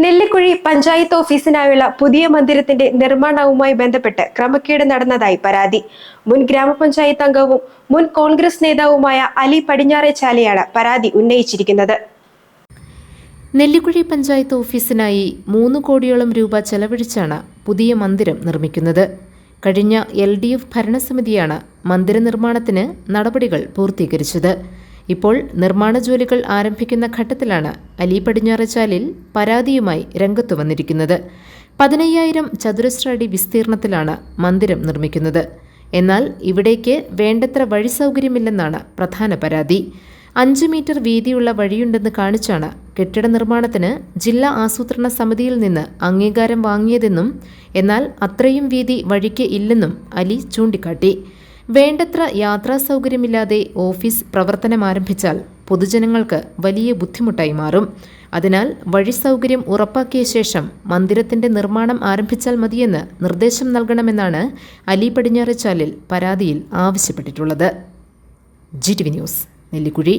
നെല്ലിക്കുഴി പഞ്ചായത്ത് ഓഫീസിനായുള്ള പുതിയ മന്ദിരത്തിന്റെ നിർമ്മാണവുമായി ബന്ധപ്പെട്ട് ക്രമക്കേട് നടന്നതായി പരാതി. മുൻ ഗ്രാമപഞ്ചായത്ത് അംഗവും മുൻ കോൺഗ്രസ് നേതാവുമായ അലി പടിഞ്ഞാറേച്ചാലയാണ് പരാതി ഉന്നയിച്ചിരിക്കുന്നത്. നെല്ലിക്കുഴി പഞ്ചായത്ത് ഓഫീസിനായി 3 കോടിയോളം രൂപ ചെലവഴിച്ചാണ് പുതിയ മന്ദിരം നിർമ്മിക്കുന്നത്. കഴിഞ്ഞ LDF ഭരണസമിതിയാണ് മന്ദിര നിർമ്മാണത്തിന് നടപടികൾ പൂർത്തീകരിച്ചത്. ഇപ്പോൾ നിർമ്മാണ ജോലികൾ ആരംഭിക്കുന്ന ഘട്ടത്തിലാണ് അലി പടിഞ്ഞാറേച്ചാലിൽ പരാതിയുമായി രംഗത്തു വന്നിരിക്കുന്നത്. 15,000 ചതുരശ്ര അടി വിസ്തീർണത്തിലാണ് മന്ദിരം നിർമ്മിക്കുന്നത്. എന്നാൽ ഇവിടേക്ക് വേണ്ടത്ര വഴി സൗകര്യമില്ലെന്നാണ് പ്രധാന പരാതി. 5 മീറ്റർ വീതിയുള്ള വഴിയുണ്ടെന്ന് കാണിച്ചാണ് കെട്ടിട നിർമ്മാണത്തിന് ജില്ലാ ആസൂത്രണ സമിതിയിൽ നിന്ന് അംഗീകാരം വാങ്ങിയതെന്നും എന്നാൽ അത്രയും വീതി വഴിക്ക് ഇല്ലെന്നും അലി ചൂണ്ടിക്കാട്ടി. വേണ്ടത്ര യാത്രാ സൗകര്യമില്ലാതെ ഓഫീസ് പ്രവർത്തനം ആരംഭിച്ചാൽ പൊതുജനങ്ങൾക്ക് വലിയ ബുദ്ധിമുട്ടായി മാറും. അതിനാൽ വഴി സൗകര്യം ഉറപ്പാക്കിയ ശേഷം മന്ദിരത്തിന്റെ നിർമ്മാണം ആരംഭിച്ചാൽ മതിയെന്ന് നിർദ്ദേശം നൽകണമെന്നാണ് അലി പടിഞ്ഞാറേച്ചാലിൽ പരാതിയിൽ ആവശ്യപ്പെട്ടിട്ടുള്ളത്. GTV news, Nellikuzhi.